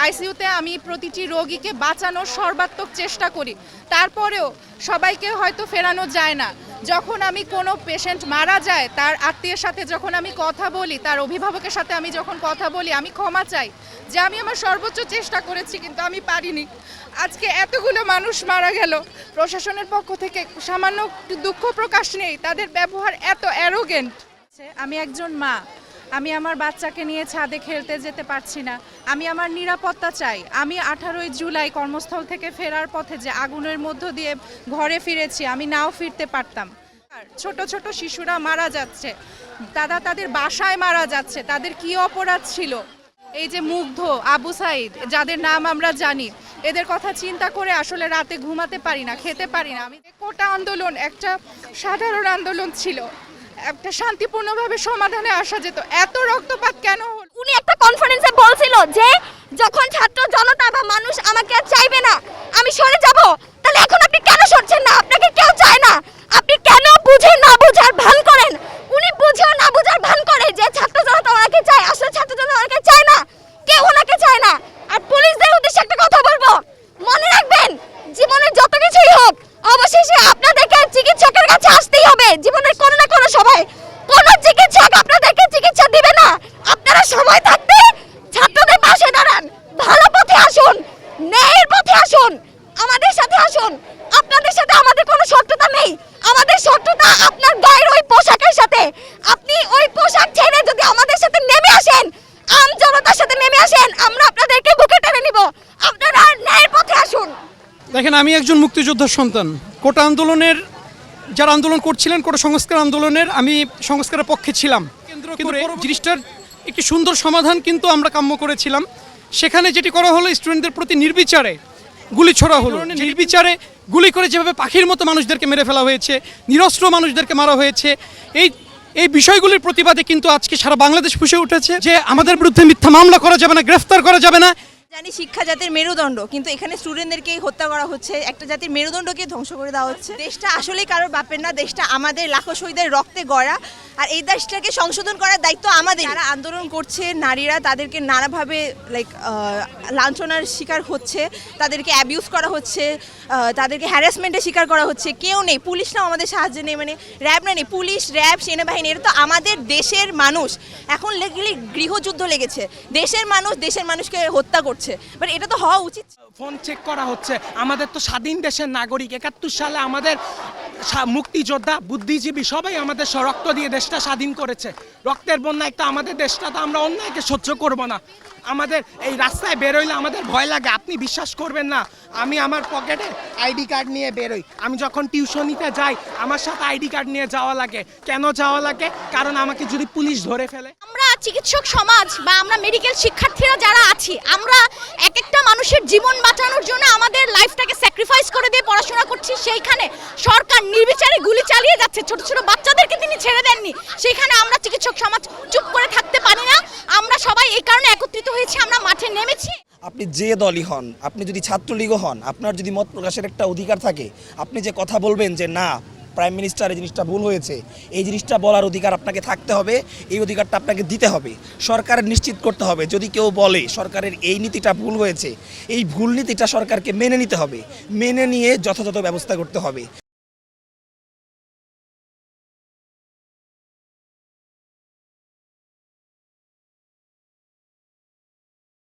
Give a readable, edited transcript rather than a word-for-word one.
আইসিইউতে আমি প্রতিটি রোগীকে বাঁচানোর সর্বাত্মক চেষ্টা করি, তারপরেও সবাইকে হয়তো ফেরানো যায় না। যখন আমি কোনো পেশেন্ট মারা যায় তার আত্মীয়ের সাথে যখন আমি কথা বলি, তার অভিভাবকের সাথে আমি যখন কথা বলি, আমি ক্ষমা চাই যে আমি আমার সর্বোচ্চ চেষ্টা করেছি কিন্তু আমি পারিনি। আজকে এতগুলো মানুষ মারা গেল, প্রশাসনের পক্ষ থেকে সামান্য দুঃখ প্রকাশ নেই, তাদের ব্যবহার এত অ্যারোগেন্ট। আমি একজন মা, আমি আমার বাচ্চাকে নিয়ে ছাদে খেলতে যেতে পারছি না, আমি আমার নিরাপত্তা চাই। আমি 18ই জুলাই কর্মস্থল থেকে ফেরার পথে যে আগুনের মধ্য দিয়ে ঘরে ফিরেছি, আমি নাও ফিরতে পারতাম। ছোট ছোট শিশুরা মারা যাচ্ছে, তাদের বাসায় মারা যাচ্ছে, তাদের কি অপরাধ ছিল? এই যে মুগ্ধ, আবু সাইদ, যাদের নাম আমরা জানি, এদের কথা চিন্তা করে আসলে রাতে ঘুমাতে পারি না, খেতে পারি না। আমি কোটা আন্দোলন একটা সাধারণ আন্দোলন ছিল, একটা শান্তিপূর্ণভাবে সমাধানে আসা যেত, এত রক্তপাত কেন হলো? উনি একটা কনফারেন্সে বলছিল যে যখন ছাত্র জনতা বা মানুষ আমাকে আর চাইবে না আমি সরে যাব, তাহলে এখন আপনি কেন সরছেন না? আপনাকে কেউ চায় না, আপনি কেন বুঝে না বুঝার ভান করেন? উনি বুঝেও না বুঝার ভান করে যে ছাত্র জনতা ওনাকে চায়, আসলে ছাত্র জনতা ওনাকে চায় না, কেউ ওনাকে চায় না। আর পুলিশদের উদ্দেশ্যে একটা কথা বলবো, মনে রাখবেন জীবনের যত কিছুই হোক অবশেষে আপনাদেরকে চিকিৎসকের কাছে আসতেই হবে। জীবনের কোনো না কোনো সময় কোনো চিকিৎসক আপনাদেরকে চিকিৎসা দিবে না। আপনারা সময় থাকতে ছাত্রদের পাশে দাঁড়ান, ভালো পথে আসুন, ন্যায়ের পথে আসুন, আমাদের সাথে আসুন। আপনাদের সাথে আমাদের কোনো শত্রুতা নেই, আমাদের শত্রুতা আপনার গায়ের ওই পোশাকের সাথে। আপনি ওই পোশাক ছেড়ে যদি আমাদের সাথে নেমে আসেন, আম জনতার সাথে নেমে আসেন, আমরা আপনাদেরকে বুকে টেনে নিব। আপনারা ন্যায়ের পথে আসুন। দেখেন, আমি একজন মুক্তিযোদ্ধার সন্তান। কোটা আন্দোলনের যারা আন্দোলন করছিলেন, কোটা সংস্কার আন্দোলনের আমি সংস্কারের পক্ষে ছিলাম। কেন্দ্র করে জিনিসটার একটি সুন্দর সমাধান কিন্তু আমরা কাম্য করেছিলাম। সেখানে যেটি করা হলো, স্টুডেন্টদের প্রতি নির্বিচারে গুলি ছোড়া হলো, নির্বিচারে গুলি করে যেভাবে পাখির মতো মানুষদেরকে মেরে ফেলা হয়েছে, নিরস্ত্র মানুষদেরকে মারা হয়েছে, এই বিষয়গুলির প্রতিবাদে কিন্তু আজকে সারা বাংলাদেশ ফুঁসে উঠেছে যে আমাদের বিরুদ্ধে মিথ্যা মামলা করা যাবে না, গ্রেফতার করা যাবে না। জানি শিক্ষা জাতির মেরুদণ্ড, কিন্তু এখানে স্টুডেন্টদেরকেই হত্যা করা হচ্ছে, একটা জাতির মেরুদণ্ডকে ধ্বংস করে দেওয়া হচ্ছে। দেশটা আসলেই কারোর বাপের না, দেশটা আমাদের লাখো শহীদের রক্তে গড়া, আর এই দেশটাকে সংশোধন করার দায়িত্ব আমাদের। যারা আন্দোলন করছে নারীরা, তাদেরকে নানাভাবে লাঞ্ছনার শিকার হচ্ছে, তাদেরকে অ্যাবিউজ করা হচ্ছে, তাদেরকে হ্যারাসমেন্টের শিকার করা হচ্ছে। কেউ নেই, পুলিশরাও আমাদের সাহায্যে নেই, মানে র্যাব না নেই, পুলিশ, র্যাব, সেনাবাহিনী, এরা তো আমাদের দেশের মানুষ। এখন গৃহযুদ্ধ লেগেছে, দেশের মানুষ দেশের মানুষকে হত্যা করছে, বাট এটা তো হওয়া উচিত। ফোন চেক করা হচ্ছে। আমাদের তো স্বাধীন দেশের নাগরিক, 71 সালে আমাদের মুক্তিযোদ্ধা, বুদ্ধিজীবী সবাই আমাদের রক্ত দিয়ে দেশটা স্বাধীন করেছে। রক্তের বন্যায় তো আমাদের দেশটা, তো আমরা অন্যায়কে সহ্য করব না। আমাদের এই রাস্তায় বেরোইলে আমাদের ভয় লাগে। আপনি বিশ্বাস করবেন না, আমি আমার পকেটে আইডি কার্ড নিয়ে বেরোই। আমি যখন টিউশনিতে যাই আমার সাথে আইডি কার্ড নিয়ে যাওয়া লাগে। কেন যাওয়া লাগে? কারণ আমাকে যদি পুলিশ ধরে ফেলে। আমরা চিকিৎসক সমাজ বা আমরা মেডিকেল শিক্ষার্থীরা যারা আছি, আমরা এক একটা মানুষের জীবন বাঁচানোর জন্য আমাদের লাইফটাকে স্যাক্রিফাইস করে দিয়ে পড়াশোনা করছি। সেইখানে সরকার নির্বিচারে গুলি চালিয়ে যাচ্ছে, ছোট ছোট বাচ্চাদেরকে তিনি ছেড়ে দেননি। সেখানে আমরা চিকিৎসক সমাজ চুপ করে থাকতে পারি না। আমরা সবাই এই কারণে একত্রিত হয়েছি, আমরা মাঠে নেমেছি। আপনি যে দলই হন, আপনি যদি ছাত্রলীগও হন, আপনার যদি মত প্রকাশের একটা অধিকার থাকে, আপনি যে কথা বলবেন যে না প্রাইম মিনিস্টার এই জিনিসটা ভুল হয়েছে, এই জিনিসটা বলার অধিকার আপনাকে থাকতে হবে, এই অধিকারটা আপনাকে দিতে হবে। সরকারের নিশ্চিত করতে হবে যদি কেউ বলে সরকারের এই নীতিটা ভুল হয়েছে, এই ভুল নীতিটা সরকারকে মেনে নিতে হবে, মেনে নিয়ে যথাযথ ব্যবস্থা করতে হবে।